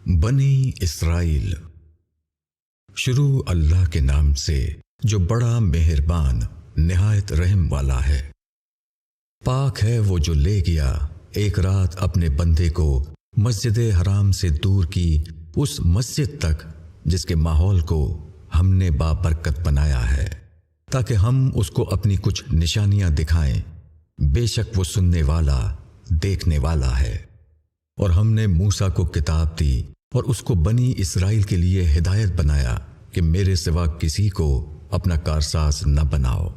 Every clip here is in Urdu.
بنی اسرائیل۔ شروع اللہ کے نام سے جو بڑا مہربان نہایت رحم والا ہے۔ پاک ہے وہ جو لے گیا ایک رات اپنے بندے کو مسجد حرام سے دور کی اس مسجد تک جس کے ماحول کو ہم نے بابرکت بنایا ہے تاکہ ہم اس کو اپنی کچھ نشانیاں دکھائیں۔ بے شک وہ سننے والا دیکھنے والا ہے۔ اور ہم نے موسیٰ کو کتاب دی اور اس کو بنی اسرائیل کے لیے ہدایت بنایا کہ میرے سوا کسی کو اپنا کارساز نہ بناؤ۔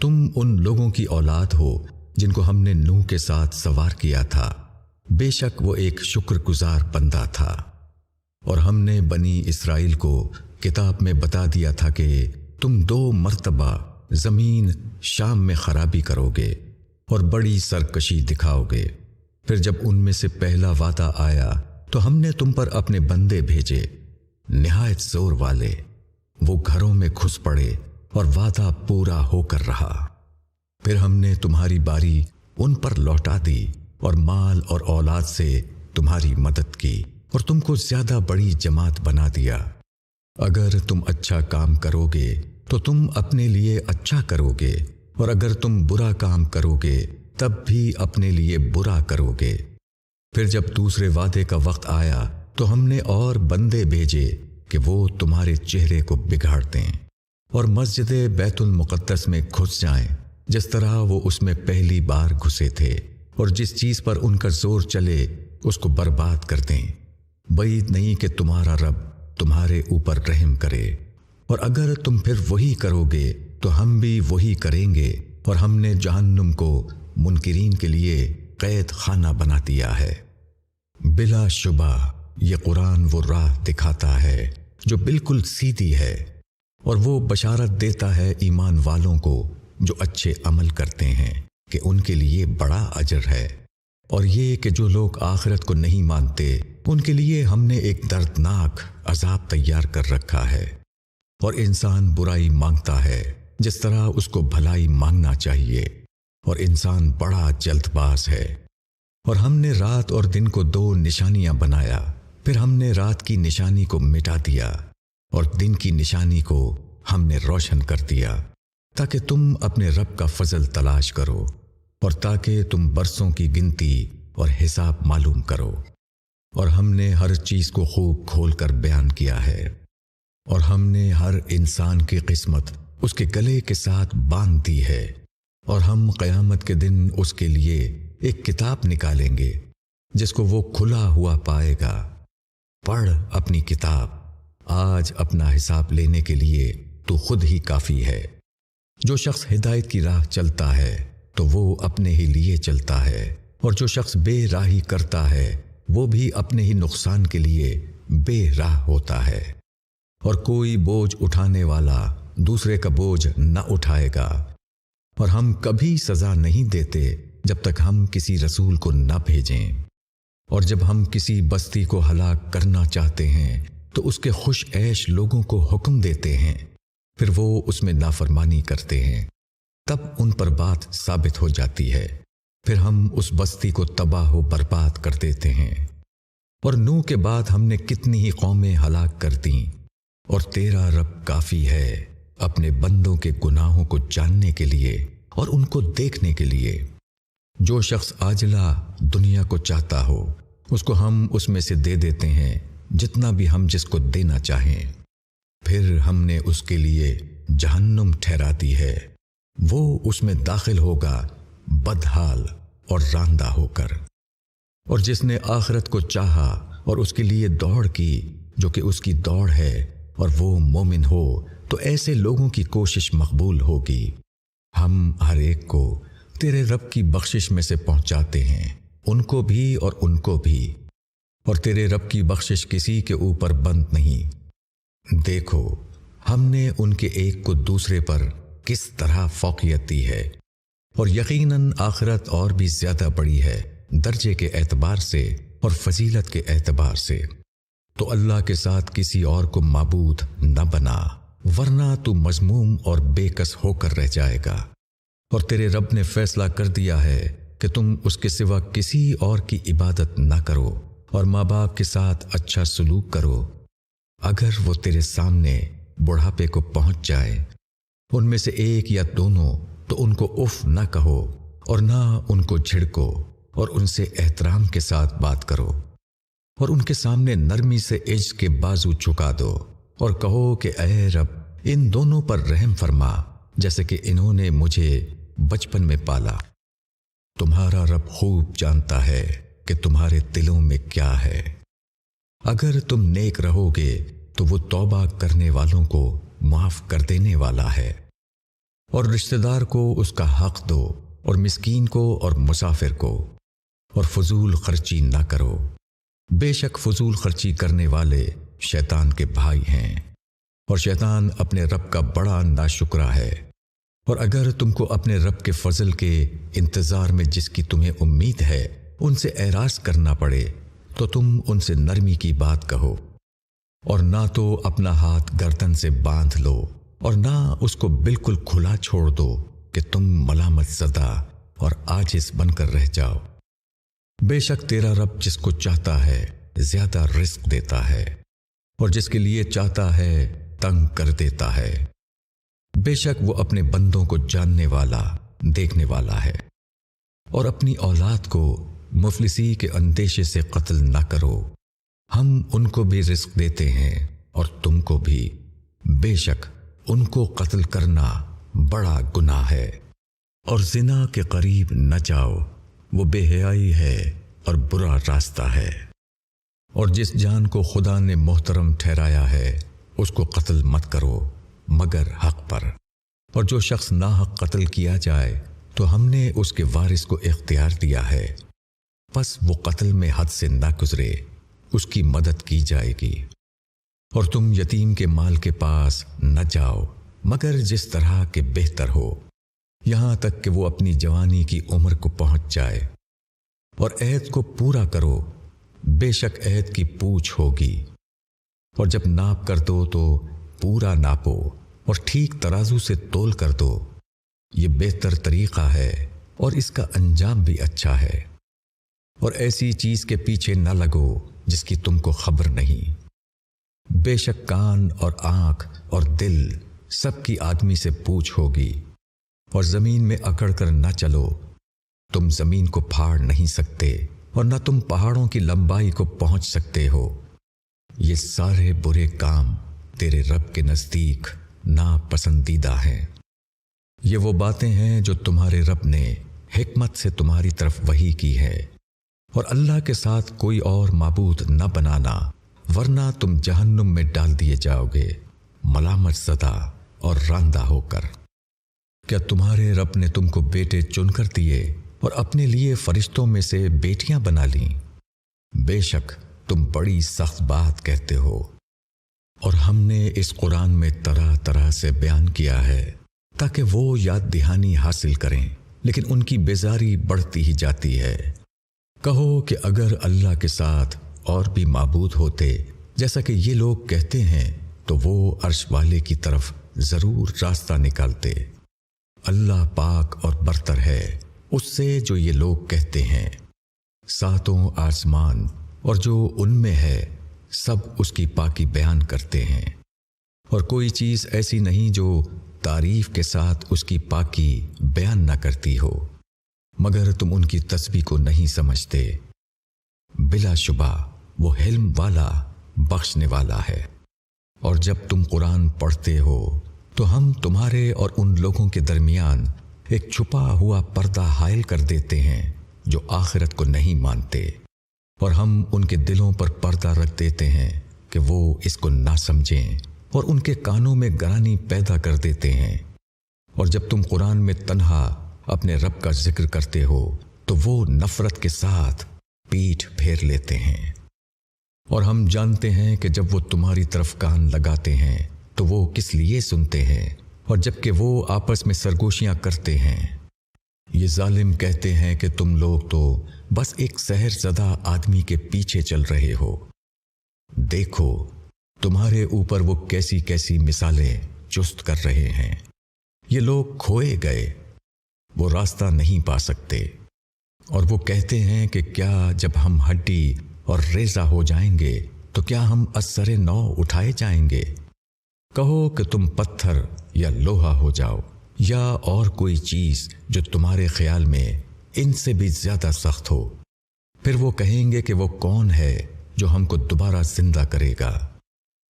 تم ان لوگوں کی اولاد ہو جن کو ہم نے نوح کے ساتھ سوار کیا تھا، بے شک وہ ایک شکر گزار بندہ تھا۔ اور ہم نے بنی اسرائیل کو کتاب میں بتا دیا تھا کہ تم 2 مرتبہ زمین شام میں خرابی کرو گے اور بڑی سرکشی دکھاؤ گے۔ پھر جب ان میں سے پہلا وعدہ آیا تو ہم نے تم پر اپنے بندے بھیجے نہایت زور والے، وہ گھروں میں گھس پڑے اور وعدہ پورا ہو کر رہا۔ پھر ہم نے تمہاری باری ان پر لوٹا دی اور مال اور اولاد سے تمہاری مدد کی اور تم کو زیادہ بڑی جماعت بنا دیا۔ اگر تم اچھا کام کرو گے تو تم اپنے لیے اچھا کرو گے، اور اگر تم برا کام کرو گے تب بھی اپنے لیے برا کرو گے۔ پھر جب دوسرے وعدے کا وقت آیا تو ہم نے اور بندے بھیجے کہ وہ تمہارے چہرے کو بگاڑ دیں اور مسجد بیت المقدس میں گھس جائیں جس طرح وہ اس میں پہلی بار گھسے تھے، اور جس چیز پر ان کا زور چلے اس کو برباد کر دیں۔ بعید نہیں کہ تمہارا رب تمہارے اوپر رحم کرے، اور اگر تم پھر وہی کرو گے تو ہم بھی وہی کریں گے، اور ہم نے جہنم کو منکرین کے لیے قید خانہ بنا دیا ہے۔ بلا شبہ یہ قرآن وہ راہ دکھاتا ہے جو بالکل سیدھی ہے، اور وہ بشارت دیتا ہے ایمان والوں کو جو اچھے عمل کرتے ہیں کہ ان کے لیے بڑا اجر ہے۔ اور یہ کہ جو لوگ آخرت کو نہیں مانتے ان کے لیے ہم نے ایک دردناک عذاب تیار کر رکھا ہے۔ اور انسان برائی مانگتا ہے جس طرح اس کو بھلائی مانگنا چاہیے، اور انسان بڑا جلد باز ہے۔ اور ہم نے رات اور دن کو 2 نشانیاں بنایا، پھر ہم نے رات کی نشانی کو مٹا دیا اور دن کی نشانی کو ہم نے روشن کر دیا تاکہ تم اپنے رب کا فضل تلاش کرو، اور تاکہ تم برسوں کی گنتی اور حساب معلوم کرو۔ اور ہم نے ہر چیز کو خوب کھول کر بیان کیا ہے، اور ہم نے ہر انسان کی قسمت اس کے گلے کے ساتھ باندھ دی ہے، اور ہم قیامت کے دن اس کے لیے ایک کتاب نکالیں گے جس کو وہ کھلا ہوا پائے گا۔ پڑھ اپنی کتاب، آج اپنا حساب لینے کے لیے تو خود ہی کافی ہے۔ جو شخص ہدایت کی راہ چلتا ہے تو وہ اپنے ہی لیے چلتا ہے، اور جو شخص بے راہی کرتا ہے وہ بھی اپنے ہی نقصان کے لیے بے راہ ہوتا ہے۔ اور کوئی بوجھ اٹھانے والا دوسرے کا بوجھ نہ اٹھائے گا، اور ہم کبھی سزا نہیں دیتے جب تک ہم کسی رسول کو نہ بھیجیں۔ اور جب ہم کسی بستی کو ہلاک کرنا چاہتے ہیں تو اس کے خوش عیش لوگوں کو حکم دیتے ہیں، پھر وہ اس میں نافرمانی کرتے ہیں، تب ان پر بات ثابت ہو جاتی ہے، پھر ہم اس بستی کو تباہ و برباد کر دیتے ہیں۔ اور نوح کے بعد ہم نے کتنی ہی قومیں ہلاک کر دیں، اور تیرا رب کافی ہے اپنے بندوں کے گناہوں کو جاننے کے لیے اور ان کو دیکھنے کے لیے۔ جو شخص عاجلہ دنیا کو چاہتا ہو اس کو ہم اس میں سے دے دیتے ہیں جتنا بھی ہم جس کو دینا چاہیں، پھر ہم نے اس کے لیے جہنم ٹھہرا دی ہے، وہ اس میں داخل ہوگا بدحال اور راندہ ہو کر۔ اور جس نے آخرت کو چاہا اور اس کے لیے دوڑ کی جو کہ اس کی دوڑ ہے، اور وہ مومن ہو تو ایسے لوگوں کی کوشش مقبول ہوگی۔ ہم ہر ایک کو تیرے رب کی بخشش میں سے پہنچاتے ہیں، ان کو بھی اور ان کو بھی، اور تیرے رب کی بخشش کسی کے اوپر بند نہیں۔ دیکھو ہم نے ان کے ایک کو دوسرے پر کس طرح فوقیت دی ہے، اور یقیناً آخرت اور بھی زیادہ بڑی ہے درجے کے اعتبار سے اور فضیلت کے اعتبار سے۔ تو اللہ کے ساتھ کسی اور کو معبود نہ بنا، ورنہ تو مذموم اور بے کس ہو کر رہ جائے گا۔ اور تیرے رب نے فیصلہ کر دیا ہے کہ تم اس کے سوا کسی اور کی عبادت نہ کرو، اور ماں باپ کے ساتھ اچھا سلوک کرو۔ اگر وہ تیرے سامنے بڑھاپے کو پہنچ جائے، ان میں سے ایک یا دونوں، تو ان کو اف نہ کہو اور نہ ان کو جھڑکو، اور ان سے احترام کے ساتھ بات کرو، اور ان کے سامنے نرمی سے عجز کے بازو جھکا دو، اور کہو کہ اے رب ان دونوں پر رحم فرما، جیسے کہ انہوں نے مجھے بچپن میں پالا۔ تمہارا رب خوب جانتا ہے کہ تمہارے دلوں میں کیا ہے۔ اگر تم نیک رہو گے تو وہ توبہ کرنے والوں کو معاف کر دینے والا ہے۔ اور رشتہ دار کو اس کا حق دو، اور مسکین کو اور مسافر کو، اور فضول خرچی نہ کرو۔ بے شک فضول خرچی کرنے والے شیطان کے بھائی ہیں، اور شیطان اپنے رب کا بڑا ناشکرا ہے۔ اور اگر تم کو اپنے رب کے فضل کے انتظار میں جس کی تمہیں امید ہے ان سے اعراض کرنا پڑے، تو تم ان سے نرمی کی بات کہو، اور نہ تو اپنا ہاتھ گردن سے باندھ لو، اور نہ اس کو بالکل کھلا چھوڑ دو کہ تم ملامت زدہ اور عاجز بن کر رہ جاؤ۔ بے شک تیرا رب جس کو چاہتا ہے زیادہ رزق دیتا ہے، اور جس کے لیے چاہتا ہے تنگ کر دیتا ہے۔ بے شک وہ اپنے بندوں کو جاننے والا، دیکھنے والا ہے۔ اور اپنی اولاد کو مفلسی کے اندیشے سے قتل نہ کرو، ہم ان کو بھی رزق دیتے ہیں اور تم کو بھی، بے شک ان کو قتل کرنا بڑا گناہ ہے۔ اور زنا کے قریب نہ جاؤ، وہ بے حیائی ہے اور برا راستہ ہے۔ اور جس جان کو خدا نے محترم ٹھہرایا ہے اس کو قتل مت کرو مگر حق پر، اور جو شخص ناحق قتل کیا جائے تو ہم نے اس کے وارث کو اختیار دیا ہے، پس وہ قتل میں حد سے نہ گزرے، اس کی مدد کی جائے گی۔ اور تم یتیم کے مال کے پاس نہ جاؤ مگر جس طرح کے بہتر ہو، یہاں تک کہ وہ اپنی جوانی کی عمر کو پہنچ جائے۔ اور عہد کو پورا کرو، بے شک عہد کی پوچھ ہوگی۔ اور جب ناپ کر دو تو پورا ناپو، اور ٹھیک ترازو سے تول کر دو، یہ بہتر طریقہ ہے اور اس کا انجام بھی اچھا ہے۔ اور ایسی چیز کے پیچھے نہ لگو جس کی تم کو خبر نہیں۔ بے شک کان اور آنکھ اور دل سب کی آدمی سے پوچھ ہوگی۔ اور زمین میں اکڑ کر نہ چلو، تم زمین کو پھاڑ نہیں سکتے، اور نہ تم پہاڑوں کی لمبائی کو پہنچ سکتے ہو۔ یہ سارے برے کام تیرے رب کے نزدیک ناپسندیدہ ہیں۔ یہ وہ باتیں ہیں جو تمہارے رب نے حکمت سے تمہاری طرف وحی کی ہے۔ اور اللہ کے ساتھ کوئی اور معبود نہ بنانا، ورنہ تم جہنم میں ڈال دیے جاؤ گے، ملامت زدہ اور راندہ ہو کر۔ کیا تمہارے رب نے تم کو بیٹے چن کر دیے اور اپنے لیے فرشتوں میں سے بیٹیاں بنا لیں؟ بے شک تم بڑی سخت بات کہتے ہو۔ اور ہم نے اس قرآن میں طرح طرح سے بیان کیا ہے تاکہ وہ یاد دہانی حاصل کریں، لیکن ان کی بیزاری بڑھتی ہی جاتی ہے۔ کہو کہ اگر اللہ کے ساتھ اور بھی معبود ہوتے جیسا کہ یہ لوگ کہتے ہیں تو وہ عرش والے کی طرف ضرور راستہ نکالتے۔ اللہ پاک اور برتر ہے اس سے جو یہ لوگ کہتے ہیں۔ ساتوں آسمان اور جو ان میں ہے سب اس کی پاکی بیان کرتے ہیں، اور کوئی چیز ایسی نہیں جو تعریف کے ساتھ اس کی پاکی بیان نہ کرتی ہو، مگر تم ان کی تسبیح کو نہیں سمجھتے۔ بلا شبہ وہ حلم والا، بخشنے والا ہے۔ اور جب تم قرآن پڑھتے ہو تو ہم تمہارے اور ان لوگوں کے درمیان ایک چھپا ہوا پردہ حائل کر دیتے ہیں جو آخرت کو نہیں مانتے، اور ہم ان کے دلوں پر پردہ رکھ دیتے ہیں کہ وہ اس کو نہ سمجھیں، اور ان کے کانوں میں گرانی پیدا کر دیتے ہیں۔ اور جب تم قرآن میں تنہا اپنے رب کا ذکر کرتے ہو تو وہ نفرت کے ساتھ پیٹھ پھیر لیتے ہیں۔ اور ہم جانتے ہیں کہ جب وہ تمہاری طرف کان لگاتے ہیں تو وہ کس لیے سنتے ہیں، اور جب کہ وہ آپس میں سرگوشیاں کرتے ہیں۔ یہ ظالم کہتے ہیں کہ تم لوگ تو بس ایک سحر زدہ آدمی کے پیچھے چل رہے ہو۔ دیکھو تمہارے اوپر وہ کیسی کیسی مثالیں چست کر رہے ہیں۔ یہ لوگ کھوئے گئے، وہ راستہ نہیں پا سکتے۔ اور وہ کہتے ہیں کہ کیا جب ہم ہڈی اور ریزہ ہو جائیں گے تو کیا ہم ازسر نو اٹھائے جائیں گے؟ کہو کہ تم پتھر یا لوہا ہو جاؤ یا اور کوئی چیز جو تمہارے خیال میں ان سے بھی زیادہ سخت ہو، پھر وہ کہیں گے کہ وہ کون ہے جو ہم کو دوبارہ زندہ کرے گا؟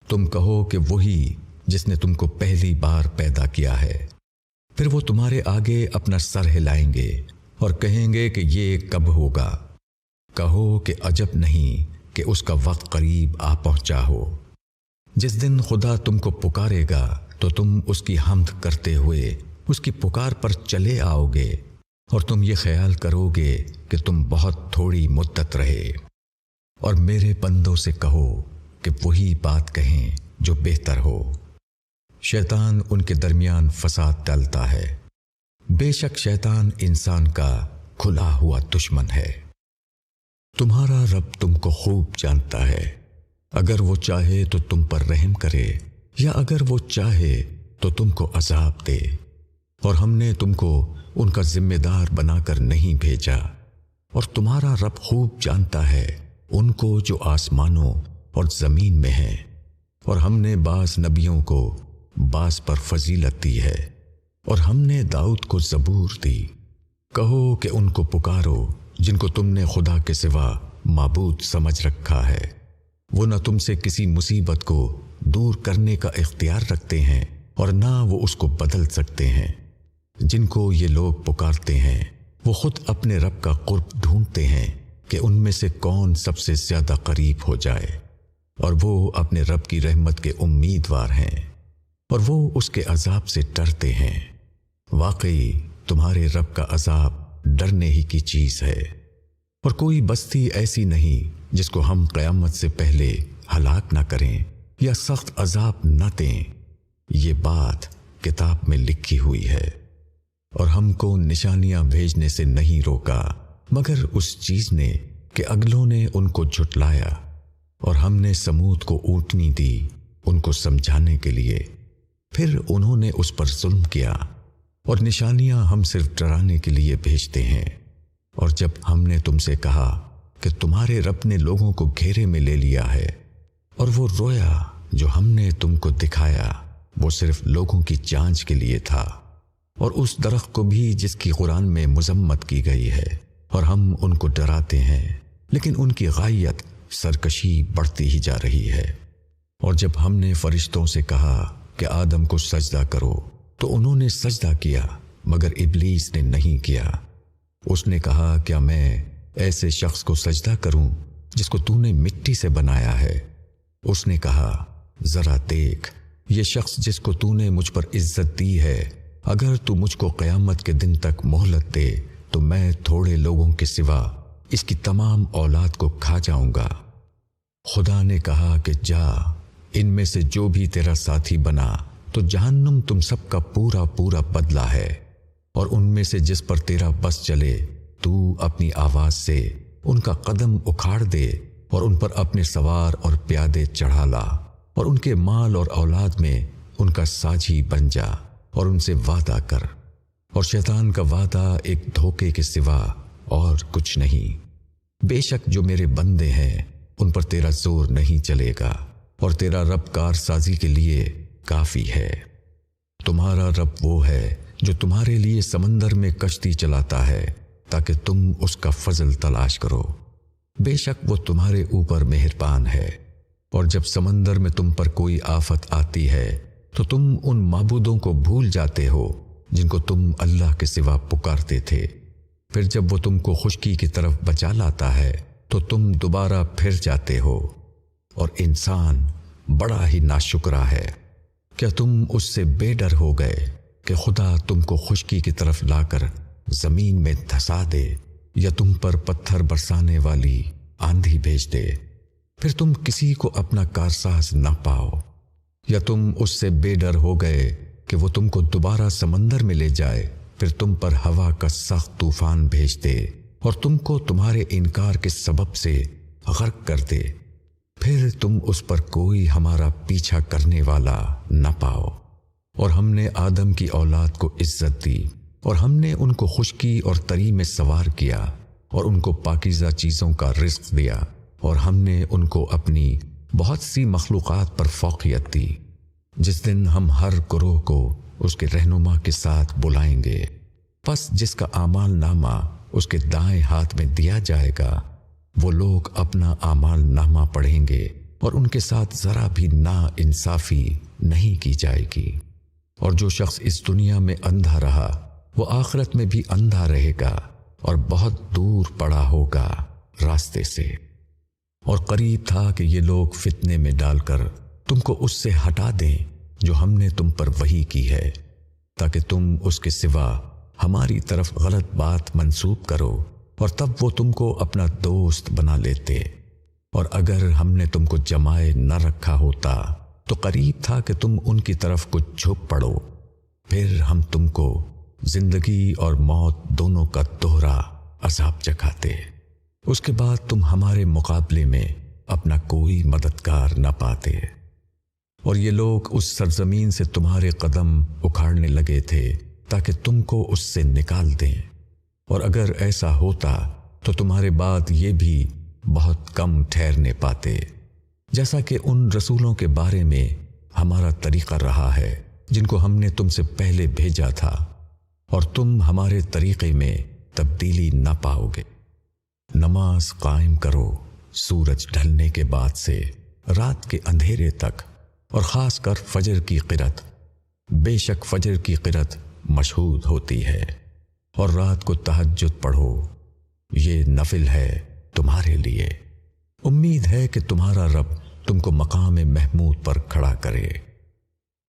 تم کہو کہ وہی جس نے تم کو پہلی بار پیدا کیا ہے۔ پھر وہ تمہارے آگے اپنا سر ہلائیں گے اور کہیں گے کہ یہ کب ہوگا؟ کہو کہ عجب نہیں کہ اس کا وقت قریب آ پہنچا ہو۔ جس دن خدا تم کو پکارے گا تو تم اس کی حمد کرتے ہوئے اس کی پکار پر چلے آؤ گے، اور تم یہ خیال کرو گے کہ تم بہت تھوڑی مدت رہے۔ اور میرے بندوں سے کہو کہ وہی بات کہیں جو بہتر ہو۔ شیطان ان کے درمیان فساد ڈالتا ہے۔ بے شک شیطان انسان کا کھلا ہوا دشمن ہے۔ تمہارا رب تم کو خوب جانتا ہے، اگر وہ چاہے تو تم پر رحم کرے یا اگر وہ چاہے تو تم کو عذاب دے۔ اور ہم نے تم کو ان کا ذمہ دار بنا کر نہیں بھیجا، اور تمہارا رب خوب جانتا ہے ان کو جو آسمانوں اور زمین میں ہیں۔ اور ہم نے بعض نبیوں کو بعض پر فضیلت دی ہے، اور ہم نے داؤد کو زبور دی۔ کہو کہ ان کو پکارو جن کو تم نے خدا کے سوا معبود سمجھ رکھا ہے۔ وہ نہ تم سے کسی مصیبت کو دور کرنے کا اختیار رکھتے ہیں اور نہ وہ اس کو بدل سکتے ہیں۔ جن کو یہ لوگ پکارتے ہیں وہ خود اپنے رب کا قرب ڈھونڈتے ہیں کہ ان میں سے کون سب سے زیادہ قریب ہو جائے، اور وہ اپنے رب کی رحمت کے امیدوار ہیں، اور وہ اس کے عذاب سے ڈرتے ہیں۔ واقعی تمہارے رب کا عذاب ڈرنے ہی کی چیز ہے، اور کوئی بستی ایسی نہیں جس کو ہم قیامت سے پہلے ہلاک نہ کریں یا سخت عذاب نہ دیں۔ یہ بات کتاب میں لکھی ہوئی ہے، اور ہم کو نشانیاں بھیجنے سے نہیں روکا مگر اس چیز نے کہ اگلوں نے ان کو جھٹلایا، اور ہم نے سمود کو اونٹنی دی ان کو سمجھانے کے لیے، پھر انہوں نے اس پر ظلم کیا۔ اور نشانیاں ہم صرف ڈرانے کے لیے بھیجتے ہیں۔ اور جب ہم نے تم سے کہا کہ تمہارے رب نے لوگوں کو گھیرے میں لے لیا ہے، اور وہ رویا جو ہم نے تم کو دکھایا وہ صرف لوگوں کی جانچ کے لیے تھا، اور اس درخت کو بھی جس کی قرآن میں مذمت کی گئی ہے، اور ہم ان کو ڈراتے ہیں لیکن ان کی غائیت سرکشی بڑھتی ہی جا رہی ہے۔ اور جب ہم نے فرشتوں سے کہا کہ آدم کو سجدہ کرو تو انہوں نے سجدہ کیا مگر ابلیس نے نہیں کیا۔ اس نے کہا کیا میں ایسے شخص کو سجدہ کروں جس کو تو نے مٹی سے بنایا ہے؟ اس نے کہا ذرا دیکھ، یہ شخص جس کو تو نے مجھ پر عزت دی ہے، اگر تو مجھ کو قیامت کے دن تک مہلت دے تو میں تھوڑے لوگوں کے سوا اس کی تمام اولاد کو کھا جاؤں گا۔ خدا نے کہا کہ جا، ان میں سے جو بھی تیرا ساتھی بنا تو جہنم تم سب کا پورا پورا بدلہ ہے، اور ان میں سے جس پر تیرا بس چلے تو اپنی آواز سے ان کا قدم اکھاڑ دے اور ان پر اپنے سوار اور پیادے چڑھا لا، اور ان کے مال اور اولاد میں ان کا ساجھی بن جا اور ان سے وعدہ کر۔ اور شیطان کا وعدہ ایک دھوکے کے سوا اور کچھ نہیں۔ بے شک جو میرے بندے ہیں ان پر تیرا زور نہیں چلے گا، اور تیرا رب کارسازی کے لیے کافی ہے۔ تمہارا رب وہ ہے جو تمہارے لیے سمندر میں کشتی چلاتا ہے تاکہ تم اس کا فضل تلاش کرو۔ بے شک وہ تمہارے اوپر مہربان ہے، اور جب سمندر میں تم پر کوئی آفت آتی ہے تو تم ان معبودوں کو بھول جاتے ہو جن کو تم اللہ کے سوا پکارتے تھے۔ پھر جب وہ تم کو خشکی کی طرف بچا لاتا ہے تو تم دوبارہ پھر جاتے ہو، اور انسان بڑا ہی ناشکرا ہے۔ کیا تم اس سے بے ڈر ہو گئے کہ خدا تم کو خشکی کی طرف لا کر زمین میں دھسا دے، یا تم پر پتھر برسانے والی آندھی بھیج دے، پھر تم کسی کو اپنا کارساز نہ پاؤ؟ یا تم اس سے بے ڈر ہو گئے کہ وہ تم کو دوبارہ سمندر میں لے جائے، پھر تم پر ہوا کا سخت طوفان بھیج دے اور تم کو تمہارے انکار کے سبب سے غرق کر دے، پھر تم اس پر کوئی ہمارا پیچھا کرنے والا نہ پاؤ۔ اور ہم نے آدم کی اولاد کو عزت دی، اور ہم نے ان کو خشکی اور تری میں سوار کیا، اور ان کو پاکیزہ چیزوں کا رزق دیا، اور ہم نے ان کو اپنی بہت سی مخلوقات پر فوقیت دی۔ جس دن ہم ہر گروہ کو اس کے رہنما کے ساتھ بلائیں گے، پس جس کا اعمال نامہ اس کے دائیں ہاتھ میں دیا جائے گا، وہ لوگ اپنا اعمال نامہ پڑھیں گے اور ان کے ساتھ ذرا بھی نا انصافی نہیں کی جائے گی۔ اور جو شخص اس دنیا میں اندھا رہا وہ آخرت میں بھی اندھا رہے گا اور بہت دور پڑا ہوگا راستے سے۔ اور قریب تھا کہ یہ لوگ فتنے میں ڈال کر تم کو اس سے ہٹا دیں جو ہم نے تم پر وحی کی ہے، تاکہ تم اس کے سوا ہماری طرف غلط بات منسوب کرو، اور تب وہ تم کو اپنا دوست بنا لیتے۔ اور اگر ہم نے تم کو جمائے نہ رکھا ہوتا تو قریب تھا کہ تم ان کی طرف کچھ جھک پڑو، پھر ہم تم کو زندگی اور موت دونوں کا دوہرا عذاب چکھاتے۔ اس کے بعد تم ہمارے مقابلے میں اپنا کوئی مددگار نہ پاتے۔ اور یہ لوگ اس سرزمین سے تمہارے قدم اکھاڑنے لگے تھے تاکہ تم کو اس سے نکال دیں، اور اگر ایسا ہوتا تو تمہارے بعد یہ بھی بہت کم ٹھہرنے پاتے، جیسا کہ ان رسولوں کے بارے میں ہمارا طریقہ رہا ہے جن کو ہم نے تم سے پہلے بھیجا تھا، اور تم ہمارے طریقے میں تبدیلی نہ پاؤ گے۔ نماز قائم کرو سورج ڈھلنے کے بعد سے رات کے اندھیرے تک، اور خاص کر فجر کی قرات۔ بے شک فجر کی قرات مشہود ہوتی ہے، اور رات کو تہجد پڑھو، یہ نفل ہے تمہارے لیے۔ امید ہے کہ تمہارا رب تم کو مقام محمود پر کھڑا کرے۔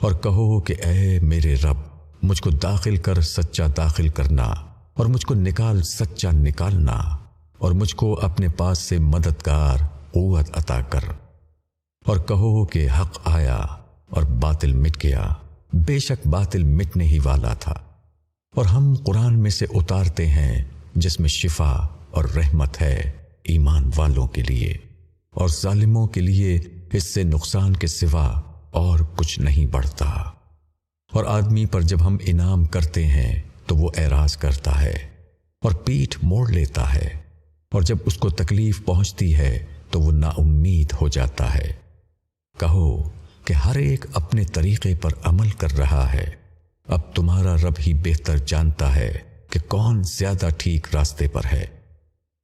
اور کہو کہ اے میرے رب، مجھ کو داخل کر سچا داخل کرنا، اور مجھ کو نکال سچا نکالنا، اور مجھ کو اپنے پاس سے مددگار قوت عطا کر۔ اور کہو کہ حق آیا اور باطل مٹ گیا، بے شک باطل مٹنے ہی والا تھا۔ اور ہم قرآن میں سے اتارتے ہیں جس میں شفا اور رحمت ہے ایمان والوں کے لیے، اور ظالموں کے لیے اس سے نقصان کے سوا اور کچھ نہیں بڑھتا۔ اور آدمی پر جب ہم انعام کرتے ہیں تو وہ اعراض کرتا ہے اور پیٹھ موڑ لیتا ہے، اور جب اس کو تکلیف پہنچتی ہے تو وہ نا امید ہو جاتا ہے۔ کہو کہ ہر ایک اپنے طریقے پر عمل کر رہا ہے، اب تمہارا رب ہی بہتر جانتا ہے کہ کون زیادہ ٹھیک راستے پر ہے۔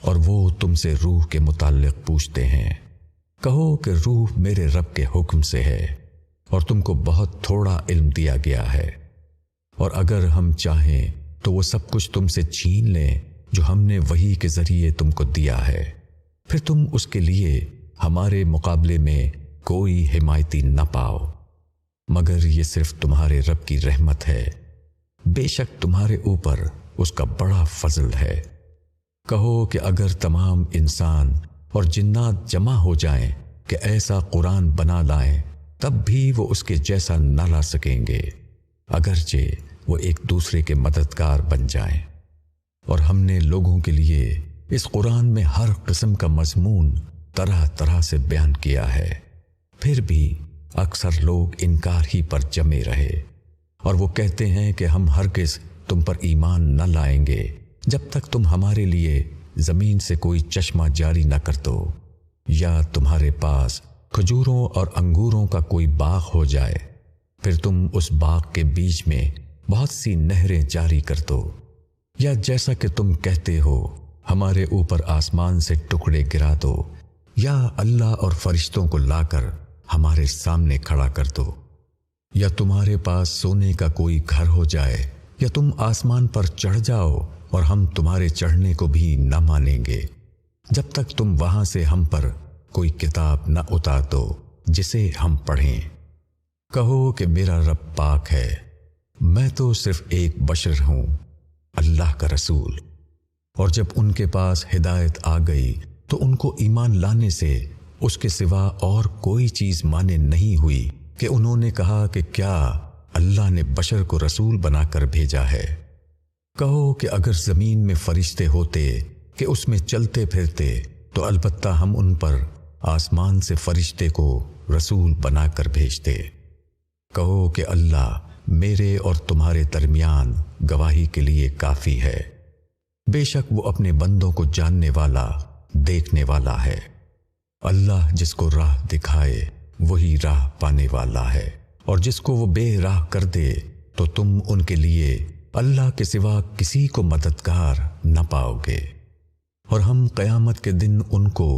اور وہ تم سے روح کے متعلق پوچھتے ہیں، کہو کہ روح میرے رب کے حکم سے ہے، اور تم کو بہت تھوڑا علم دیا گیا ہے، اور اگر ہم چاہیں تو وہ سب کچھ تم سے چھین لیں جو ہم نے وحی کے ذریعے تم کو دیا ہے، پھر تم اس کے لیے ہمارے مقابلے میں کوئی حمایتی نہ پاؤ، مگر یہ صرف تمہارے رب کی رحمت ہے، بے شک تمہارے اوپر اس کا بڑا فضل ہے۔ کہو کہ اگر تمام انسان اور جنات جمع ہو جائیں کہ ایسا قرآن بنا لائیں، تب بھی وہ اس کے جیسا نہ لا سکیں گے، اگرچہ وہ ایک دوسرے کے مددگار بن جائیں۔ اور ہم نے لوگوں کے لیے اس قرآن میں ہر قسم کا مضمون طرح طرح سے بیان کیا ہے، پھر بھی اکثر لوگ انکار ہی پر جمے رہے، اور وہ کہتے ہیں کہ ہم ہرگز تم پر ایمان نہ لائیں گے جب تک تم ہمارے لیے زمین سے کوئی چشمہ جاری نہ کر دو، یا تمہارے پاس کھجوروں اور انگوروں کا کوئی باغ ہو جائے، پھر تم اس باغ کے بیچ میں بہت سی نہریں جاری کر دو، یا جیسا کہ تم کہتے ہو ہمارے اوپر آسمان سے ٹکڑے گرا دو، یا اللہ اور فرشتوں کو لا کر ہمارے سامنے کھڑا کر دو، یا تمہارے پاس سونے کا کوئی گھر ہو جائے، یا تم آسمان پر چڑھ جاؤ اور ہم تمہارے چڑھنے کو بھی نہ مانیں گے جب تک تم وہاں سے ہم پر کوئی کتاب نہ اتار دو جسے ہم پڑھیں۔ کہو کہ میرا رب پاک ہے، میں تو صرف ایک بشر ہوں، اللہ کا رسول۔ اور جب ان کے پاس ہدایت آ گئی تو ان کو ایمان لانے سے اس کے سوا اور کوئی چیز مانے نہیں ہوئی کہ انہوں نے کہا کہ کیا اللہ نے بشر کو رسول بنا کر بھیجا ہے۔ کہو کہ اگر زمین میں فرشتے ہوتے کہ اس میں چلتے پھرتے تو البتہ ہم ان پر آسمان سے فرشتے کو رسول بنا کر بھیجتے۔ کہو کہ اللہ میرے اور تمہارے درمیان گواہی کے لیے کافی ہے، بے شک وہ اپنے بندوں کو جاننے والا دیکھنے والا ہے۔ اللہ جس کو راہ دکھائے وہی راہ پانے والا ہے، اور جس کو وہ بے راہ کر دے تو تم ان کے لیے اللہ کے سوا کسی کو مددگار نہ پاؤ گے۔ اور ہم قیامت کے دن ان کو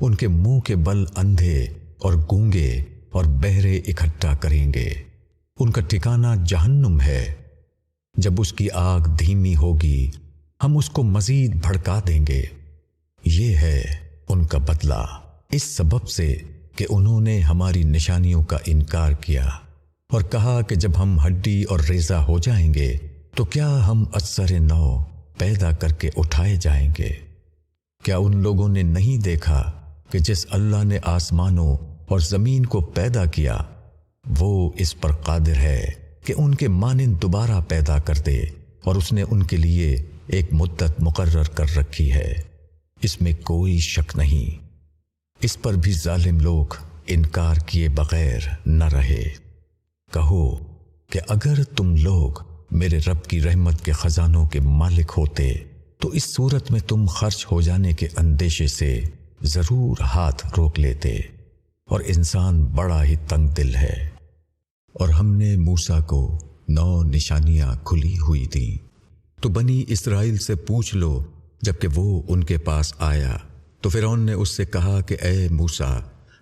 ان کے منہ کے بل اندھے اور گونگے اور بہرے اکٹھا کریں گے۔ ان کا ٹھکانہ جہنم ہے، جب اس کی آگ دھیمی ہوگی ہم اس کو مزید بھڑکا دیں گے۔ یہ ہے ان کا بدلہ اس سبب سے کہ انہوں نے ہماری نشانیوں کا انکار کیا اور کہا کہ جب ہم ہڈی اور ریزہ ہو جائیں گے تو کیا ہم ازسر نو پیدا کر کے اٹھائے جائیں گے؟ کیا ان لوگوں نے نہیں دیکھا کہ جس اللہ نے آسمانوں اور زمین کو پیدا کیا وہ اس پر قادر ہے کہ ان کے مانند دوبارہ پیدا کر دے، اور اس نے ان کے لیے ایک مدت مقرر کر رکھی ہے، اس میں کوئی شک نہیں۔ اس پر بھی ظالم لوگ انکار کیے بغیر نہ رہے۔ کہو کہ اگر تم لوگ میرے رب کی رحمت کے خزانوں کے مالک ہوتے تو اس صورت میں تم خرچ ہو جانے کے اندیشے سے ضرور ہاتھ روک لیتے، اور انسان بڑا ہی تنگ دل ہے۔ اور ہم نے موسیٰ کو 9 نشانیاں کھلی ہوئی دیں، تو بنی اسرائیل سے پوچھ لو۔ جبکہ وہ ان کے پاس آیا تو فرعون نے اس سے کہا کہ اے موسیٰ،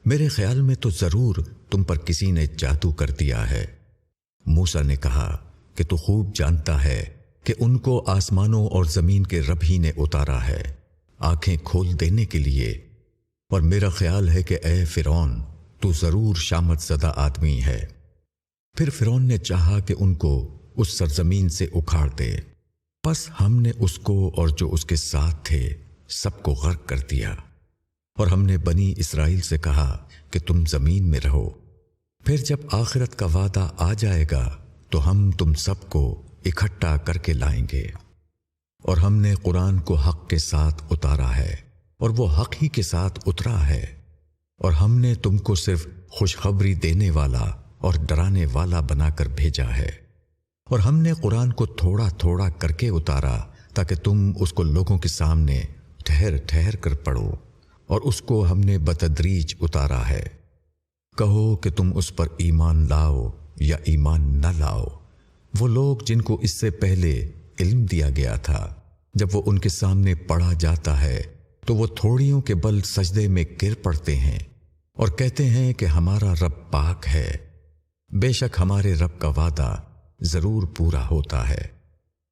میرے خیال میں تو ضرور تم پر کسی نے جادو کر دیا ہے۔ موسیٰ نے کہا کہ تو خوب جانتا ہے کہ ان کو آسمانوں اور زمین کے رب ہی نے اتارا ہے آنکھیں کھول دینے کے لیے، اور میرا خیال ہے کہ اے فرعون تو ضرور شامت زدہ آدمی ہے۔ پھر فرعون نے چاہا کہ ان کو اس سرزمین سے اکھاڑ دے، پس ہم نے اس کو اور جو اس کے ساتھ تھے سب کو غرق کر دیا۔ اور ہم نے بنی اسرائیل سے کہا کہ تم زمین میں رہو، پھر جب آخرت کا وعدہ آ جائے گا تو ہم تم سب کو اکٹھا کر کے لائیں گے۔ اور ہم نے قرآن کو حق کے ساتھ اتارا ہے، اور وہ حق ہی کے ساتھ اترا ہے، اور ہم نے تم کو صرف خوشخبری دینے والا اور ڈرانے والا بنا کر بھیجا ہے۔ اور ہم نے قرآن کو تھوڑا تھوڑا کر کے اتارا تاکہ تم اس کو لوگوں کے سامنے ٹھہر ٹھہر کر پڑھو، اور اس کو ہم نے بتدریج اتارا ہے۔ کہو کہ تم اس پر ایمان لاؤ یا ایمان نہ لاؤ۔ وہ لوگ جن کو اس سے پہلے علم دیا گیا تھا، جب وہ ان کے سامنے پڑھا جاتا ہے تو وہ تھوڑیوں کے بل سجدے میں گر پڑتے ہیں اور کہتے ہیں کہ ہمارا رب پاک ہے، بے شک ہمارے رب کا وعدہ ضرور پورا ہوتا ہے۔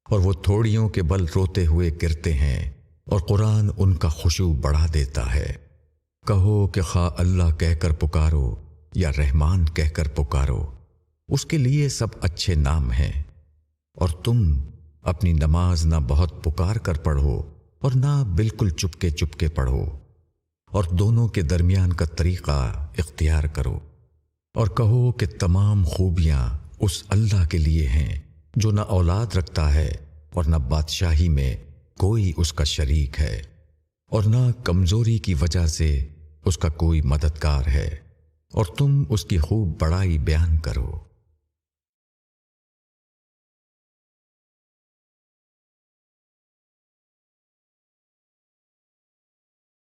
اور وہ تھوڑیوں کے بل روتے ہوئے گرتے ہیں، اور قرآن ان کا خشوع بڑھا دیتا ہے۔ کہو کہ خواہ اللہ کہہ کر پکارو یا رحمان کہہ کر پکارو، اس کے لیے سب اچھے نام ہیں۔ اور تم اپنی نماز نہ بہت پکار کر پڑھو اور نہ بالکل چپکے چپکے پڑھو، اور دونوں کے درمیان کا طریقہ اختیار کرو۔ اور کہو کہ تمام خوبیاں اس اللہ کے لیے ہیں جو نہ اولاد رکھتا ہے اور نہ بادشاہی میں کوئی اس کا شریک ہے، اور نہ کمزوری کی وجہ سے اس کا کوئی مددگار ہے، اور تم اس کی خوب بڑائی بیان کرو۔